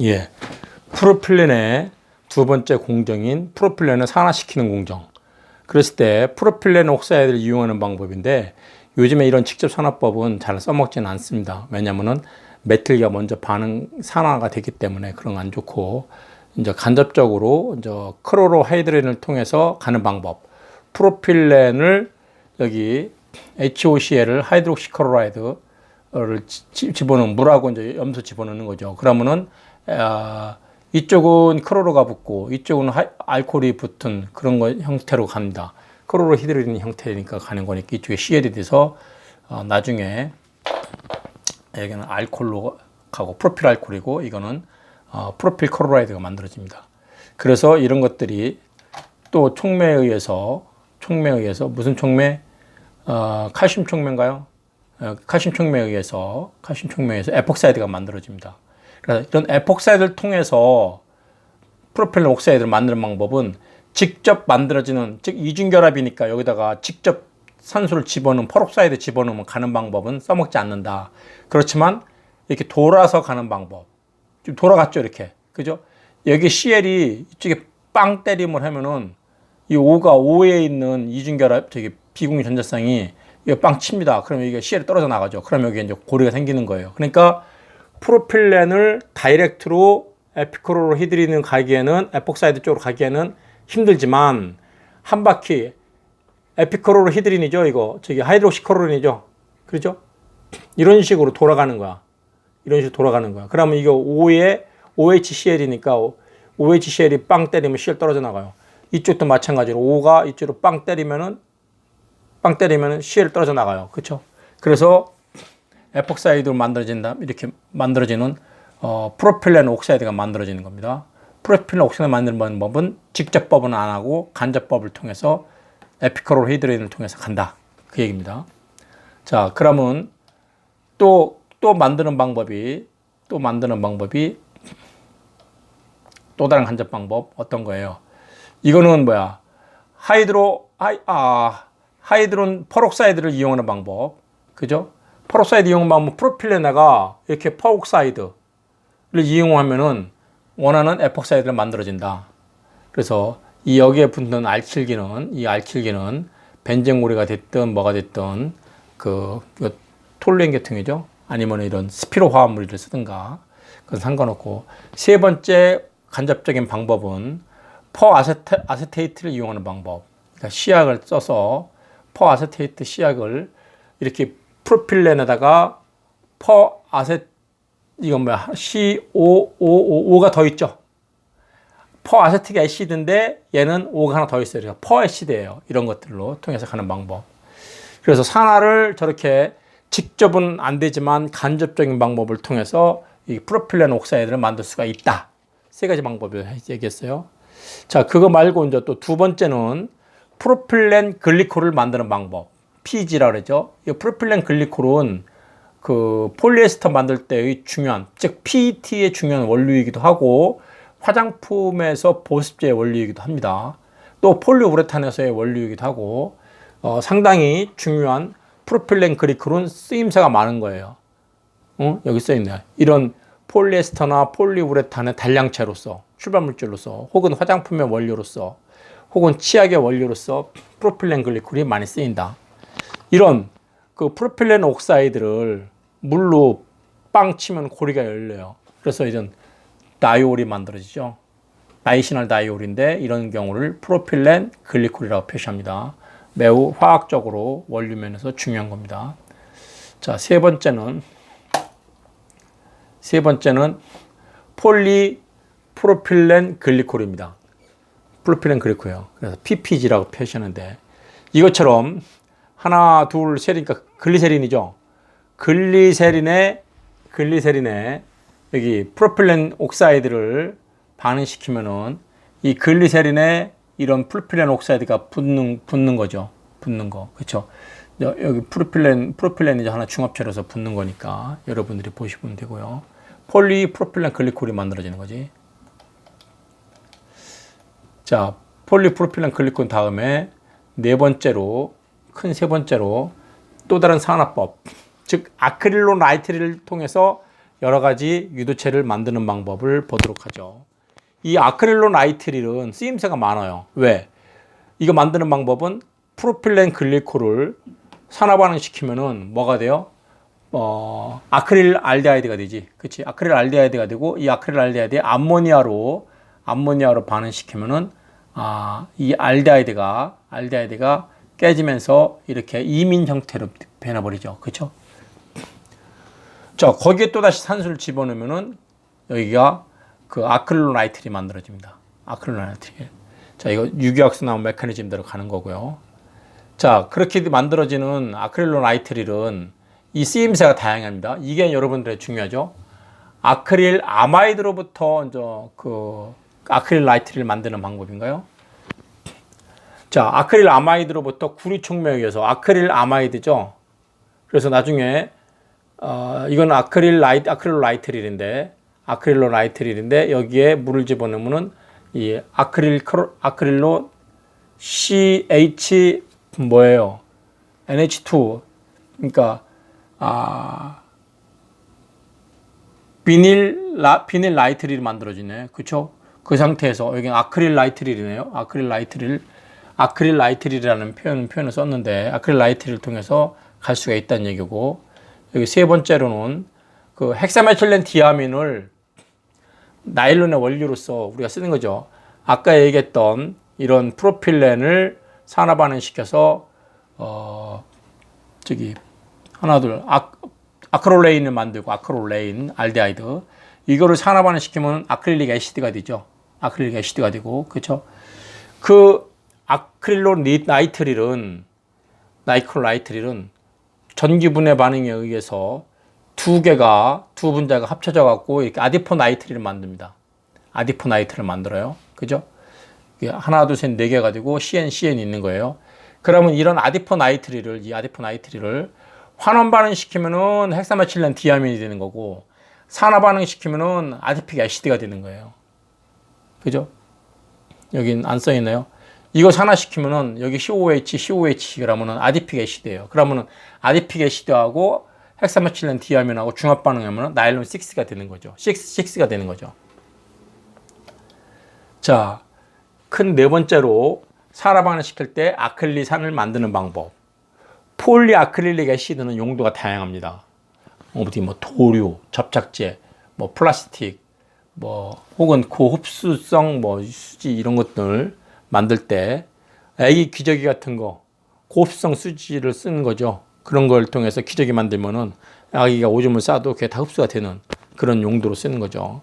예. 프로필렌의 두 번째 공정인 프로필렌을 산화시키는 공정. 그랬을 때 프로필렌 옥사이드를 이용하는 방법인데 요즘에 이런 직접 산화법은 잘 써먹지는 않습니다. 왜냐면은 메틸과 먼저 산화가 되기 때문에 그런 거 안 좋고 이제 간접적으로 이제 크로로하이드렌을 통해서 가는 방법. 프로필렌을 여기 HOCl을 하이드록시크로라이드를 집어넣은 물하고 이제 염소 집어넣는 거죠. 그러면은 이쪽은 크로로가 붙고 이쪽은 알코올이 붙은 그런 거 형태로 갑니다. 크로로 히드로겐 형태니까 가는 거니까 이쪽에 CL이 돼서 나중에 여기는 알코올로 가고 프로필 알코올이고 이거는 프로필 크로라이드가 만들어집니다. 그래서 이런 것들이 또 촉매에 의해서 무슨 촉매? 칼슘 촉매인가요? 칼슘 촉매에 의해서 에폭사이드가 만들어집니다. 그래서 이런 에폭사이드를 통해서 프로필렌 옥사이드를 만드는 방법은 직접 만들어지는, 즉 이중결합이니까 여기다가 직접 산소를 집어넣으면, 퍼옥사이드 집어넣으면 가는 방법은 써먹지 않는다. 그렇지만 이렇게 돌아서 가는 방법, 좀 돌아갔죠, 이렇게. 그죠? 여기 CL이 이쪽에 빵 때림을 하면은 이 O에 있는 이중결합, 비공유 전자쌍이 이거 빵 칩니다. 그러면 이게 CL이 떨어져 나가죠. 그러면 여기 이제 고리가 생기는 거예요. 그러니까 프로필렌을 다이렉트로 에피크로로 히드리는 가기에는, 에폭사이드 쪽으로 가기에는 힘들지만 한 바퀴 에피크로로 히드린이죠. 이거 하이드록시크로린이죠. 그렇죠? 이런 식으로 돌아가는 거야. 그러면 이거 O에 OHCl이니까 OHCl이 빵 때리면 CL 떨어져 나가요. 이쪽도 마찬가지로 O가 이쪽으로 빵 때리면은 CL 떨어져 나가요. 그렇죠? 그래서 에폭사이드로 이렇게 만들어지는 프로필렌 옥사이드가 만들어지는 겁니다. 프로필렌 옥사이드 만드는 방법은 직접법은 안 하고 간접법을 통해서 에피크로로 히드로겐을 통해서 간다. 그 얘기입니다. 자, 그러면 또 만드는 방법이 또 다른 간접 방법 어떤 거예요? 이거는 뭐야? 하이드론 퍼옥사이드를 이용하는 방법. 그죠? 퍼옥사이드 이용하는 방법은 프로필렌에다가 이렇게 퍼옥사이드를 이용하면은 원하는 에폭사이드를 만들어진다. 그래서 이 여기에 붙는 알킬기는 벤젠고리가 됐든 뭐가 됐든 톨루엔 계통이죠. 아니면 이런 스피로 화합물을 쓰든가 그건 상관없고, 세 번째 간접적인 방법은 퍼아세테이트를 이용하는 방법. 그러니까 시약을 써서 퍼아세테이트 시약을 이렇게 프로필렌에다가 이건 뭐야? COOO가 더 있죠. 퍼아세틱 애시드인데 얘는 O가 하나 더 있어요. 그래서 퍼애시드예요. 이런 것들로 통해서 가는 방법. 그래서 산화를 저렇게 직접은 안 되지만 간접적인 방법을 통해서 이 프로필렌 옥사이드를 만들 수가 있다. 세 가지 방법을 얘기했어요. 자, 그거 말고 이제 또 두 번째는 프로필렌 글리콜을 만드는 방법. PG라고 그러죠. 이 프로필렌 글리콜은 폴리에스터 만들 때의 중요한, 즉 PET의 중요한 원료이기도 하고 화장품에서 보습제의 원료이기도 합니다. 또 폴리우레탄에서의 원료이기도 하고 상당히 중요한 프로필렌 글리콜은 쓰임새가 많은 거예요. 여기 써있네요. 이런 폴리에스터나 폴리우레탄의 단량체로서, 출발물질로서, 혹은 화장품의 원료로서, 혹은 치약의 원료로서 프로필렌 글리콜이 많이 쓰인다. 이런 프로필렌 옥사이드를 물로 빵 치면 고리가 열려요. 그래서 이런 다이올이 만들어지죠. 나이시널 다이올인데 이런 경우를 프로필렌 글리콜이라고 표시합니다. 매우 화학적으로 원료면에서 중요한 겁니다. 자, 세 번째는 폴리프로필렌 글리콜입니다. 프로필렌 글리콜이에요. 그래서 PPG라고 표시하는데 이것처럼 하나, 둘, 셋이니까 글리세린이죠. 글리세린에 여기 프로필렌 옥사이드를 반응시키면은 이 글리세린에 이런 프로필렌 옥사이드가 붙는 거죠. 그렇죠? 여기 프로필렌이 이제 하나 중합체로서 붙는 거니까 여러분들이 보시면 되고요. 폴리프로필렌 글리콜이 만들어지는 거지. 자, 폴리프로필렌 글리콜 다음에 큰 세 번째로 또 다른 산화법, 즉 아크릴로 나이트릴을 통해서 여러 가지 유도체를 만드는 방법을 보도록 하죠. 이 아크릴로 나이트릴은 쓰임새가 많아요. 왜? 이거 만드는 방법은 프로필렌 글리콜을 산화 반응시키면은 뭐가 돼요? 아크릴 알데하이드가 되지. 그치? 아크릴 알데하이드가 되고, 이 아크릴 알데하이드에 암모니아로 반응시키면은, 이 알데하이드가 깨지면서 이렇게 이민 형태로 변해버리죠. 그쵸? 자, 거기에 또다시 산소를 집어넣으면은, 여기가 그 아크릴로 나이트릴이 만들어집니다. 아크릴로 나이트릴. 자, 이거 유기학에서 나온 메커니즘대로 가는 거고요. 자, 그렇게 만들어지는 아크릴로 나이트릴은 이 쓰임새가 다양합니다. 이게 여러분들의 중요하죠. 아크릴 아마이드로부터 이제 그 아크릴 나이트릴을 만드는 방법인가요? 자, 아크릴 아마이드로부터 구리 촉매에 의해서 아크릴 아마이드죠. 그래서 나중에 이건 아크릴로 나이트릴인데 여기에 물을 집어넣으면은 이 아크릴로 CH 뭐예요? NH2. 그러니까 비닐 나이트릴이 만들어지네. 그쵸? 그 상태에서 여기는 아크릴 나이트릴이네요. 아크릴 나이트릴이라는 표현을 썼는데 아크릴 나이트릴을 통해서 갈 수가 있다는 얘기고, 여기 세 번째로는 그 헥사메틸렌 디아민을 나일론의 원료로서 우리가 쓰는 거죠. 아까 얘기했던 이런 프로필렌을 산화 반응시켜서 아크롤레인을 만들고, 아크롤레인 알데하이드, 이거를 산화 반응시키면 아크릴릭 애시드가 되죠. 아크릴릭 애시드가 되고, 그렇죠? 그 아크릴로 나이트릴은 전기분해 반응에 의해서 두 분자가 합쳐져 갖고 이렇게 아디포나이트릴을 만듭니다. 아디포나이트를 만들어요. 그죠? 하나, 둘, 셋, 네 개가 되고 CN이 있는 거예요. 그러면 이런 아디포나이트릴을 환원 반응시키면은 헥사메틸렌 디아민이 되는 거고, 산화 반응시키면은 아디픽 애시드가 되는 거예요. 그죠? 여긴 안 써있네요. 이거 산화시키면은 여기 COH 그러면은 아디픽 애시드예요. 그러면은 아디픽 애시드하고 헥사메틸렌 디아민하고 중합 반응하면은 나일론 6가 되는 거죠. 6가 되는 거죠. 자, 큰 네 번째로 산화 반응시킬 때 아크릴리산을 만드는 방법. 폴리아크릴릭 애시드는 용도가 다양합니다. 어디 뭐 도료, 접착제, 뭐 플라스틱, 뭐 혹은 고흡수성 뭐 수지 이런 것들 만들 때 애기 기저귀 같은 거 고흡성 수지를 쓰는 거죠. 그런 걸 통해서 기저귀 만들면은 아기가 오줌을 싸도 그게 다 흡수가 되는 그런 용도로 쓰는 거죠.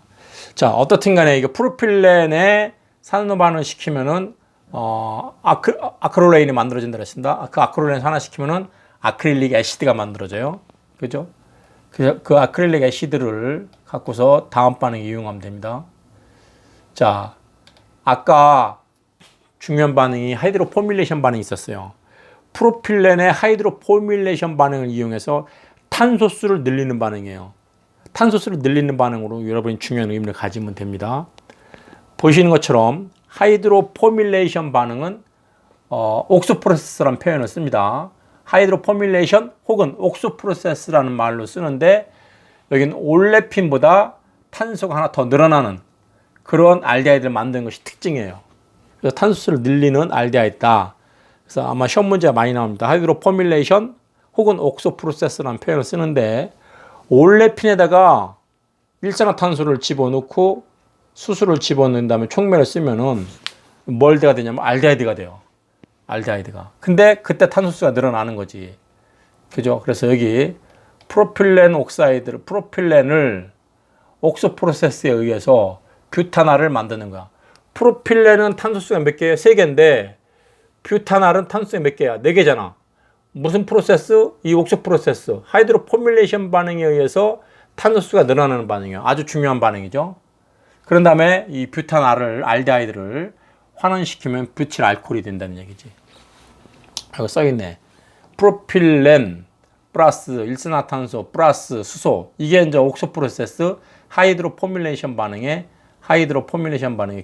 자, 어떻든 간에 이거 프로필렌에 산소 반응을 시키면은 아크롤레인이 만들어진다 그랬습니다. 그 아크롤레인 산화시키면은 아크릴릭 애시드가 만들어져요. 그죠? 그 아크릴릭 애시드를 갖고서 다음 반응에 이용하면 됩니다. 자, 아까 중요한 반응이 하이드로포밀레이션 반응이 있었어요. 프로필렌의 하이드로포밀레이션 반응을 이용해서 탄소수를 늘리는 반응이에요. 탄소수를 늘리는 반응으로 여러분이 중요한 의미를 가지면 됩니다. 보시는 것처럼 하이드로포밀레이션 반응은 옥수 프로세스라는 표현을 씁니다. 하이드로포밀레이션 혹은 옥수 프로세스라는 말로 쓰는데, 여기는 올레핀보다 탄소가 하나 더 늘어나는 그런 알데하이드를 만드는 것이 특징이에요. 그래서 탄소수를 늘리는 알데하이드다. 그래서 아마 시험 문제가 많이 나옵니다. 하이드로포밀레이션 혹은 옥수 프로세스라는 표현을 쓰는데, 올레핀에다가 일산화탄소를 집어넣고 수소를 집어넣은 다음에 촉매를 쓰면은 뭘 돼가 되냐면 알데하이드가 돼요. 알데하이드가. 근데 그때 탄소수가 늘어나는 거지. 그죠? 그래서 여기 프로필렌을 옥수 프로세스에 의해서 뷰타날을 만드는 거야. 프로필렌은 탄소수가 몇 개예요? 3개인데 뷰타날은 탄소수가 몇 개야? 4개잖아. 무슨 프로세스? 이 옥수 프로세스. 하이드로포밀레이션 반응에 의해서 탄소수가 늘어나는 반응이에요. 아주 중요한 반응이죠. 그런 다음에 이 뷰타날을, 알데하이드를 환원시키면 뷰틸 알코올이 된다는 얘기지. 이거 써있네. 프로필렌 플러스 일산화탄소 플러스 수소. 이게 이제 옥수 프로세스 하이드로포밀레이션 반응의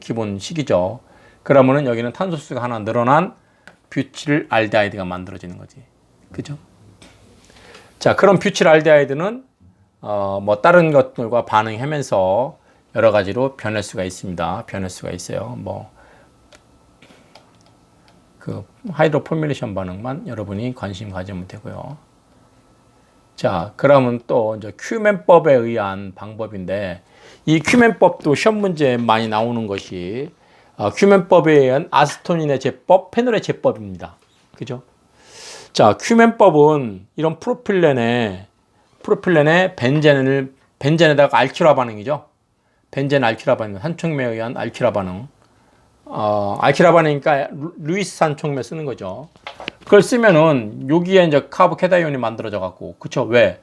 기본식이죠. 그러면은 여기는 탄소수가 하나 늘어난 뷰틸 알데하이드가 만들어지는 거지. 그죠? 자, 그럼 뷰틸 알데하이드는 뭐 다른 것들과 반응하면서 여러 가지로 변할 수가 있습니다. 변할 수가 있어요. 뭐 그 하이드로 포뮬레이션 반응만 여러분이 관심 가지면 되고요. 자, 그러면 또 이제 큐멘법에 의한 방법인데, 이 큐멘법도 시험 문제에 많이 나오는 것이 큐멘법에 의한 아세토닌의 제법, 페놀의 제법입니다. 그죠? 자, 큐멘법은 이런 프로필렌에 벤젠에다가 알키라 반응이죠. 벤젠 알키라 반응, 산촉매에 의한 알키라 반응. 알키라 반응이니까 루이스 산촉매 쓰는 거죠. 그걸 쓰면은 여기에 이제 카보캐다이온이 만들어져 갖고, 그쵸? 왜?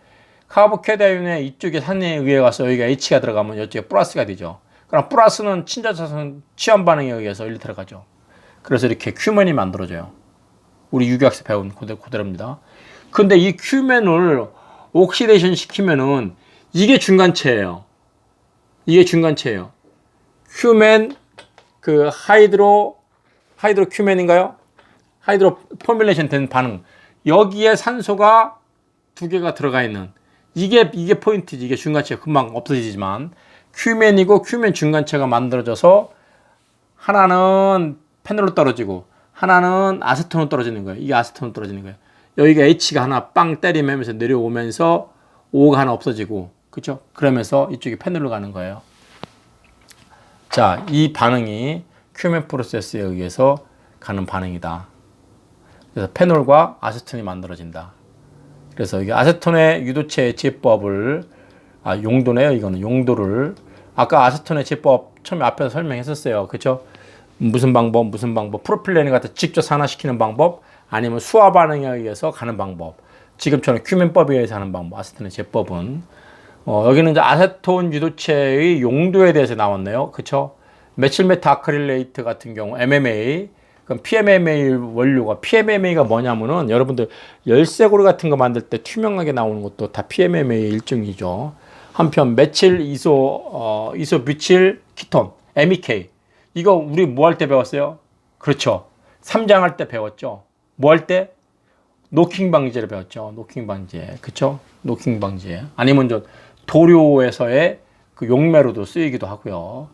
카보캐다이온의 이쪽에 산에 의해 가서 여기가 H가 들어가면 이쪽에 플러스가 되죠. 그럼 플러스는 친자차선 취한 반응에 의해서 일로 들어가죠. 그래서 이렇게 큐멘이 만들어져요. 우리 유기학에서 배운 그대로입니다. 근데 이 큐멘을 옥시데이션 시키면은 이게 중간체예요. 이게 중간체예요. 큐멘 그 하이드로 큐멘인가요? 하이드로 포뮬레이션 된 반응. 여기에 산소가 두 개가 들어가 있는 이게 포인트지. 이게 중간체가 금방 없어지지만 큐멘이고 큐멘 중간체가 만들어져서 하나는 페놀로 떨어지고 하나는 아세톤으로 떨어지는 거예요. 이게 아세톤으로 떨어지는 거예요. 여기가 H가 하나 빵 때리면서 내려오면서 O가 하나 없어지고, 그렇죠? 그러면서 이쪽이 페놀로 가는 거예요. 자, 이 반응이 큐멘 프로세스에 의해서 가는 반응이다. 그래서 페놀과 아세톤이 만들어진다. 그래서 이게 아세톤의 유도체 제법을 용도네요. 이거는 용도를 아까 아세톤의 제법 처음에 앞에서 설명했었어요. 그렇죠? 무슨 방법 프로필렌을 갖다 직접 산화시키는 방법 아니면 수화 반응에 의해서 가는 방법. 지금처럼 큐멘법에 의해서 하는 방법. 아세톤의 제법은 여기는 이제 아세톤 유도체의 용도에 대해서 나왔네요. 그렇죠? 메칠메타 아크릴레이트 같은 경우 MMA, 그럼 PMMA 원료가 PMMA가 뭐냐면은 여러분들 열쇠고리 같은 거 만들 때 투명하게 나오는 것도 다 PMMA 일종이죠. 한편 메칠 이소뷰칠 키톤 MEK 이거 우리 뭐 할 때 배웠어요? 그렇죠. 삼장할 때 배웠죠. 뭐 할 때? 노킹 방지를 배웠죠. 노킹 방지. 그렇죠? 노킹 방지. 아니면 저 도료에서의 그 용매로도 쓰이기도 하고요.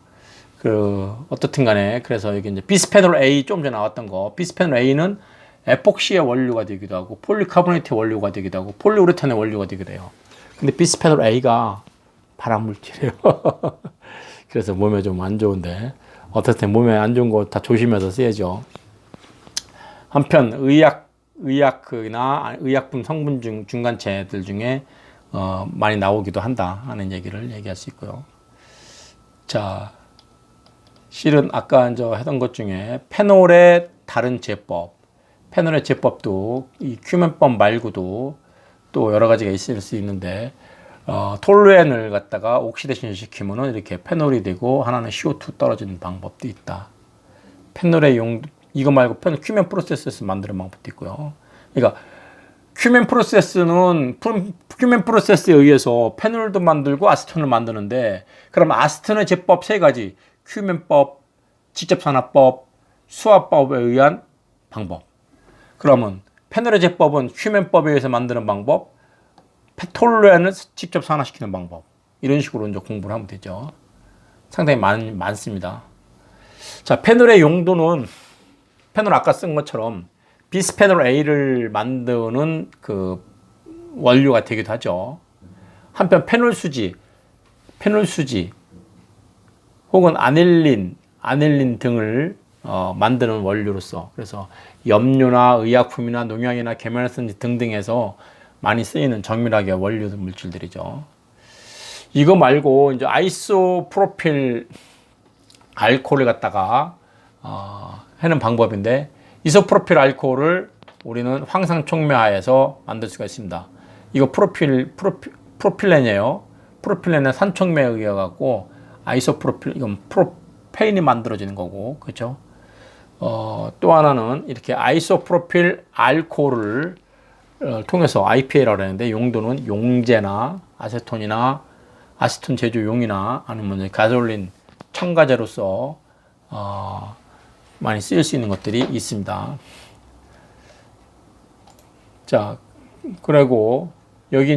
어떻든 간에, 그래서 여기 이제 비스페놀 A 좀 전에 나왔던 거. 비스페놀 A는 에폭시의 원료가 되기도 하고, 폴리카보네이트의 원료가 되기도 하고, 폴리우레탄의 원료가 되기도 해요. 근데 비스페놀 A가 발암물질이에요. 그래서 몸에 좀 안 좋은데, 어떻든 몸에 안 좋은 거 다 조심해서 써야죠. 한편, 의약이나 의약품 성분 중간체들 중에, 많이 나오기도 한다 하는 얘기를 얘기할 수 있고요. 자, 실은 아까 했던 것 중에 페놀의 다른 제법, 페놀의 제법도 이 큐멘법 말고도 또 여러 가지가 있을 수 있는데, 톨루엔을 갖다가 옥시데이션 시키면은 이렇게 페놀이 되고 하나는 CO2 떨어지는 방법도 있다. 페놀의 이거 말고 큐멘 프로세스에서 만드는 방법도 있고요. 그러니까 큐멘 프로세스에 의해서 페놀도 만들고 아세톤을 만드는데, 그럼 아세톤의 제법 세 가지, 큐멘법, 직접산화법, 수화법에 의한 방법. 그러면 페놀의 제법은 큐멘법에 의해서 만드는 방법, 톨루엔은 직접 산화시키는 방법. 이런 식으로 이제 공부를 하면 되죠. 상당히 많습니다. 자, 페놀의 용도는 페놀 아까 쓴 것처럼 비스페놀 A를 만드는 그 원료가 되기도 하죠. 한편 페놀 수지 혹은 아닐린 등을 만드는 원료로서, 그래서 염료나 의약품이나 농약이나 계면활성제 등등에서 많이 쓰이는 정밀하게 원료 물질들이죠. 이거 말고 이제 아이소프로필 알코올을 갖다가 하는 방법인데, 이소프로필 알코올을 우리는 황산촉매하에서 만들 수가 있습니다. 이거 프로필렌이에요. 프로필렌은 산촉매에 의해 갖고 아이소프로필, 이건 프로페인이 만들어지는 거고, 그렇죠? 또 하나는 이렇게 아이소프로필 알코올을 통해서 IPA라고 하는데, 용도는 용제나 아세톤이나 아세톤 제조용이나 아니면 가솔린 첨가제로서 많이 쓰일 수 있는 것들이 있습니다. 자, 그리고 여기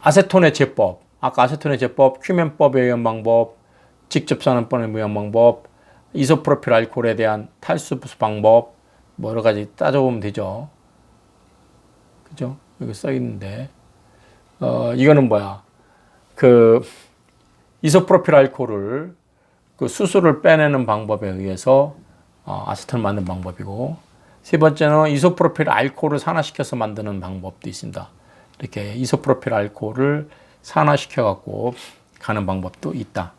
아세톤의 제법, 아까 아세톤의 제법, 큐멘법에 의한 방법, 직접 산업법에 의한 방법, 이소프로필 알코올에 대한 탈수 방법, 뭐 여러 가지 따져보면 되죠. 그죠? 여기 써 있는데, 이거는 뭐야? 그 이소프로필 알코올을 그 수소를 빼내는 방법에 의해서 아세톤을 만드는 방법이고, 세 번째는 이소프로필 알코올을 산화시켜서 만드는 방법도 있습니다. 이렇게 이소프로필 알코올을 산화시켜 갖고 가는 방법도 있다.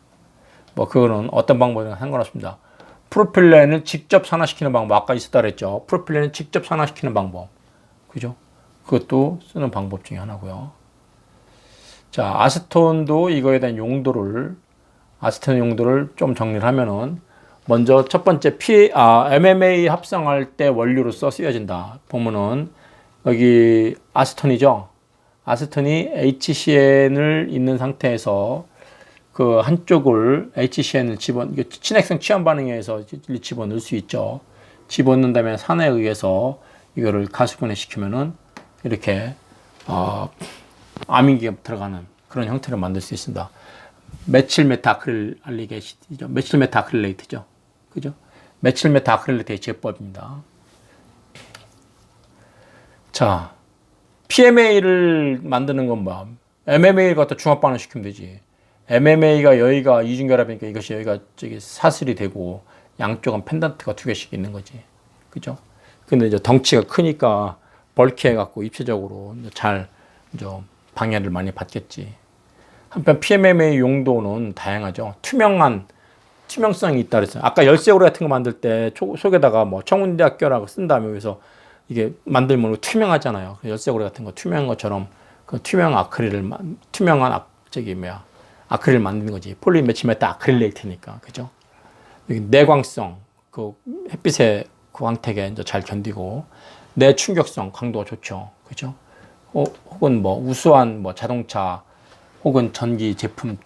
뭐 그거는 어떤 방법이나 상관없습니다. 프로필렌을 직접 산화시키는 방법, 아까 있었다 그랬죠. 프로필렌을 직접 산화시키는 방법, 그죠? 그것도 쓰는 방법 중에 하나고요. 자, 아세톤도 이거에 대한 용도를, 아세톤 용도를 좀 정리를 하면은, 먼저 첫 번째 MMA 합성할 때 원료로서 쓰여진다. 보면은 여기 아세톤이죠. 아세톤이 HCN을 있는 상태에서 그 한쪽을 HCN을 친핵성 취한 반응에 의해서 집어넣을 수 있죠. 집어넣는 다음에 산에 의해서 이거를 가수분해 시키면은 이렇게 아민기가 들어가는 그런 형태를 만들 수 있습니다. 메칠 메타아크릴알리게이트죠. 메칠 메타아크릴레이트죠. 그죠? 메칠 메타아크릴레이트의 제법입니다. 자, PMA를 만드는 건 뭐야? MMA를 갖다 중합 반응시키면 되지. MMA가 여기가 이중결합이니까 이것이 여기가 사슬이 되고 양쪽은 펜던트가 두 개씩 있는 거지. 그죠? 근데 이제 덩치가 크니까 벌크해갖고 입체적으로 잘 좀 방해를 많이 받겠지. 한편 PMMA 용도는 다양하죠. 투명성이 있다 그랬어요. 아까 열쇠고리 같은 거 만들 때 속에다가 뭐 청운대학교라고 쓴 다음에 여기서 이게 만들면 투명하잖아요. 열쇠고리 같은 거 투명한 것처럼 그 투명한 아크릴 만드는 거지. 폴리메칠메타 아크릴레이트니까. 그죠? 내광성, 그 햇빛의 그 광택에 이제 잘 견디고, 내충격성, 강도가 좋죠. 그죠? 혹은 뭐 우수한 뭐 자동차 혹은 전기 제품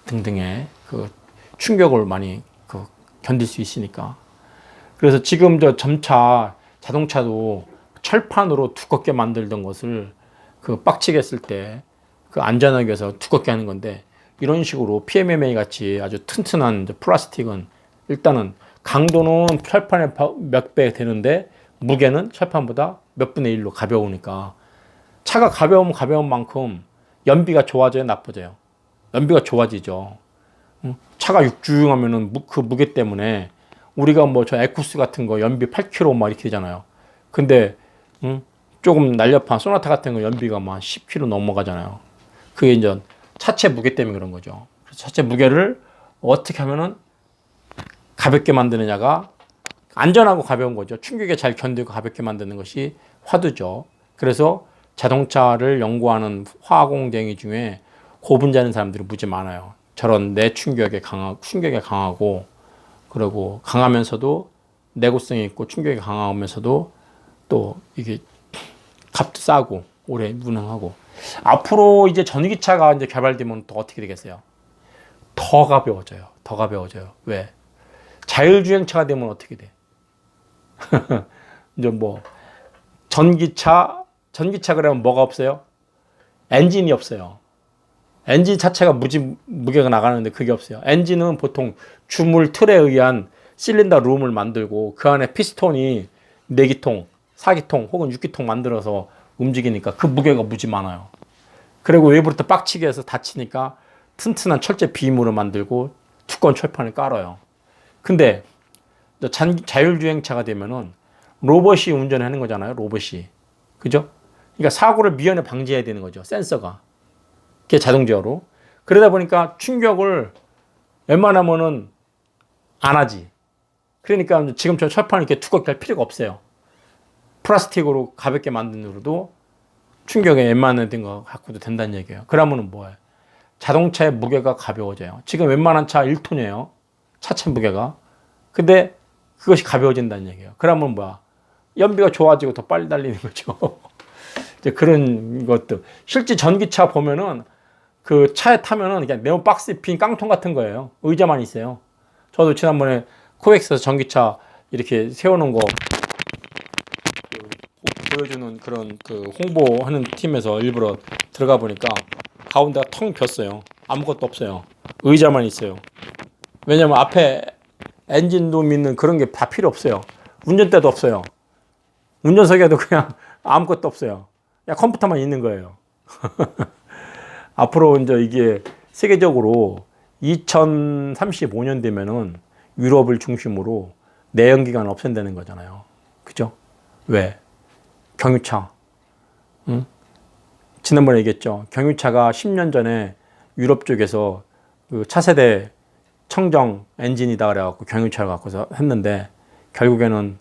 등등의 그 충격을 많이 그 견딜 수 있으니까. 그래서 지금 저 점차 자동차도 철판으로 두껍게 만들던 것을 그 빡치게 했을 때 그 안전하게 해서 두껍게 하는 건데, 이런 식으로 PMMA 같이 아주 튼튼한 플라스틱은 일단은 강도는 철판의 몇 배 되는데 무게는 철판보다 몇 분의 1로 가벼우니까, 차가 가벼우면 가벼운 만큼 연비가 좋아져요, 나빠져요? 연비가 좋아지죠. 차가 육중하면은 그 무게 때문에 우리가 뭐 저 에쿠스 같은 거 연비 8km 막 이렇게 되잖아요. 근데 조금 날렵한 소나타 같은 거 연비가 막 10km 넘어가잖아요. 그게 이제 차체 무게 때문에 그런 거죠. 그래서 차체 무게를 어떻게 하면은 가볍게 만드느냐가 안전하고 가벼운 거죠. 충격에 잘 견디고 가볍게 만드는 것이 화두죠. 그래서 자동차를 연구하는 화공쟁이 중에 고분자는 사람들이 무지 많아요. 저런 충격에 강하고, 그리고 강하면서도 내구성이 있고 충격이 강하면서도 또 이게 값도 싸고 오래 운행하고. 앞으로 이제 전기차가 이제 개발되면 또 어떻게 되겠어요? 더 가벼워져요. 더 가벼워져요. 왜? 자율주행차가 되면 어떻게 돼? 이제 뭐 전기차 그러면 뭐가 없어요? 엔진이 없어요. 엔진 자체가 무게가 나가는데 그게 없어요. 엔진은 보통 주물 틀에 의한 실린더 룸을 만들고 그 안에 피스톤이 4기통, 4기통 혹은 6기통 만들어서 움직이니까 그 무게가 무지 많아요. 그리고 외부부터 빡치게 해서 다치니까 튼튼한 철제 비무를 만들고 두꺼운 철판을 깔아요. 근데 자율주행차가 되면은 로봇이 운전하는 거잖아요. 로봇이. 그죠? 그러니까 사고를 미연에 방지해야 되는 거죠. 센서가. 그게 자동제어로. 그러다 보니까 충격을 웬만하면은 안 하지. 그러니까 지금처럼 철판을 이렇게 두껍게 할 필요가 없어요. 플라스틱으로 가볍게 만든으로도 충격에 웬만한 거 갖고도 된다는 얘기예요. 그러면은 뭐예요? 자동차의 무게가 가벼워져요. 지금 웬만한 차 1톤이에요. 차체 무게가. 근데 그것이 가벼워진다는 얘기예요. 그러면 뭐야? 연비가 좋아지고 더 빨리 달리는 거죠. 이제 그런 것도. 실제 전기차 보면은 그 차에 타면은 그냥 네모 박스에 빈 깡통 같은 거예요. 의자만 있어요. 저도 지난번에 코엑스에서 전기차 이렇게 세워놓은 거 보여주는 그런 그 홍보하는 팀에서 일부러 들어가 보니까 가운데가 텅 비었어요. 아무것도 없어요. 의자만 있어요. 왜냐면 앞에 엔진룸 있는 그런 게 다 필요 없어요. 운전대도 없어요. 운전석에도 그냥 아무것도 없어요. 그냥 컴퓨터만 있는 거예요. 앞으로 이제 이게 세계적으로 2035년 되면은 유럽을 중심으로 내연기관을 없앤다는 거잖아요. 그죠? 왜? 경유차. 응? 지난번에 얘기했죠. 경유차가 10년 전에 유럽 쪽에서 그 차세대 청정 엔진이다 그래갖고 경유차를 갖고서 했는데 결국에는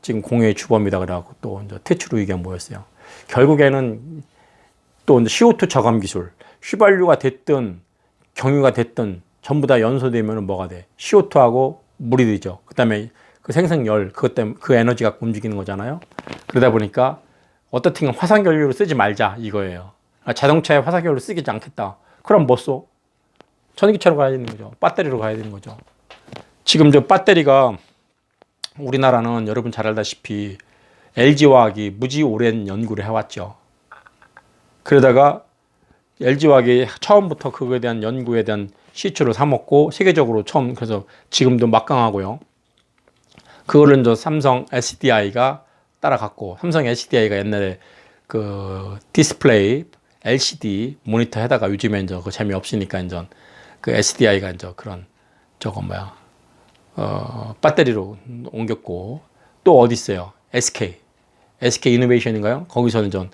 지금 공해의 주범이다 그래갖고 또 이제 퇴출 의견 모였어요. 결국에는 또 CO2 저감 기술, 휘발유가 됐든 경유가 됐든 전부 다 연소되면 뭐가 돼? CO2하고 물이 되죠. 그다음에 그 생성열 그것 때문에 그 에너지 갖고 움직이는 거잖아요. 그러다 보니까 어떻든 화석연료를 쓰지 말자 이거예요. 자동차에 화석연료를 쓰지 않겠다. 그럼 뭐 써? 전기차로 가야 되는 거죠. 배터리로 가야 되는 거죠. 지금 저 배터리가 우리나라는 여러분 잘 알다시피 LG화학이 무지 오랜 연구를 해왔죠. 그러다가 LG화학이 처음부터 그거에 대한 연구에 대한 시초를 삼았고 세계적으로 처음 그래서 지금도 막강하고요. 그거를 이제 삼성 SDI가 따라갔고 삼성 SDI가 옛날에 그 디스플레이 LCD 모니터 해다가 요즘에 이제 그 재미없으니까 이제 그 SDI가 이제 그런 저거 뭐야 배터리로 옮겼고 또 어디 있어요? SK 이노베이션인가요? 거기서는 전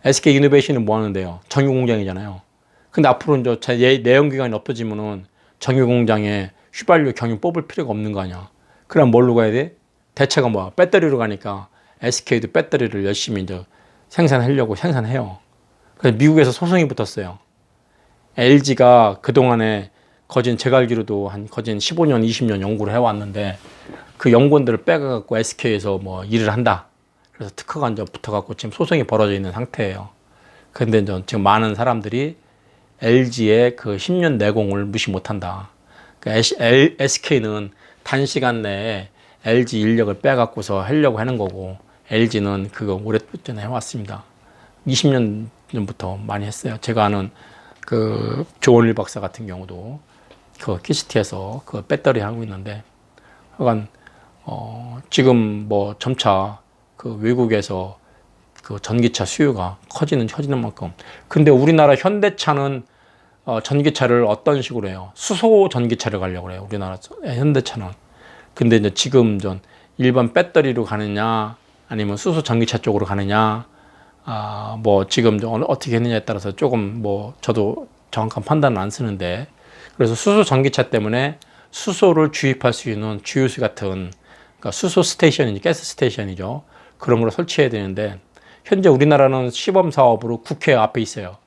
SK 이노베이션은 뭐 하는데요? 정유 공장이잖아요. 근데 앞으로 이제 내연기관이 없어지면은 정유 공장에 휘발유 경유 뽑을 필요가 없는 거 아니야. 그럼 뭘로 가야 돼? 대체가 뭐야? 배터리로 가니까 SK도 배터리를 열심히 이제 생산하려고 생산해요. 그래서 미국에서 소송이 붙었어요. LG가 그동안에 거진 제가 알기로도 한 거진 15년, 20년 연구를 해왔는데 그 연구원들을 빼가갖고 SK에서 뭐 일을 한다. 그래서 특허가 이제 붙어갖고 지금 소송이 벌어져 있는 상태예요. 근데 이제 지금 많은 사람들이 LG의 그 10년 내공을 무시 못한다. 그러니까 SK는 단시간 내에 LG 인력을 빼갖고서 하려고 하는 거고 LG는 그거 오랫전에 해왔습니다. 20년 전부터 많이 했어요. 제가 아는 그 조원일 박사 같은 경우도 그 키스티에서 그 배터리 하고 있는데 하여간 지금 뭐 점차 그 외국에서 그 전기차 수요가 커지는 만큼 근데 우리나라 현대차는 전기차를 어떤 식으로 해요? 수소 전기차를 가려고 해요. 우리나라 현대차는. 근데 이제 지금 전 일반 배터리로 가느냐 아니면 수소 전기차 쪽으로 가느냐 뭐 지금 어떻게 했느냐에 따라서 조금 뭐 저도 정확한 판단은 안 쓰는데 그래서 수소 전기차 때문에 수소를 주입할 수 있는 주유소 같은 그러니까 수소 스테이션이지 가스 스테이션이죠. 그런 걸 설치해야 되는데 현재 우리나라는 시범 사업으로 국회 앞에 있어요.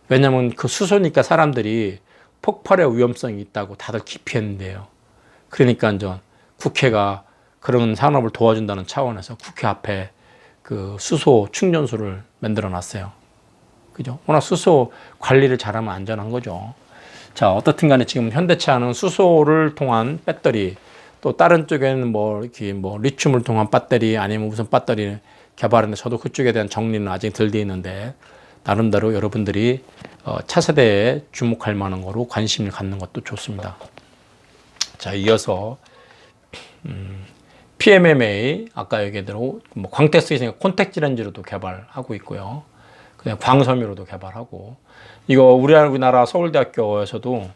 왜냐하면 그 수소니까 사람들이 폭발의 위험성이 있다고 다들 기피했는데요. 그러니까 이제 국회가 그런 산업을 도와준다는 차원에서 국회 앞에 그 수소 충전소를 만들어 놨어요. 그죠? 워낙 수소 관리를 잘하면 안전한 거죠. 자, 어떻든 간에 지금 현대차는 수소를 통한 배터리, 또 다른 쪽에는 뭐 이렇게 뭐 리튬을 통한 배터리 아니면 무슨 배터리 개발하는데 저도 그쪽에 대한 정리는 아직 덜 돼 있는데 나름대로 여러분들이 차세대에 주목할 만한 거로 관심을 갖는 것도 좋습니다. 자, 이어서 PMMA 아까 얘기대로 뭐 광택스 있으니까 콘택트 렌즈로도 개발하고 있고요. 그냥 광섬유로도 개발하고 이거 우리나라 서울대학교에서도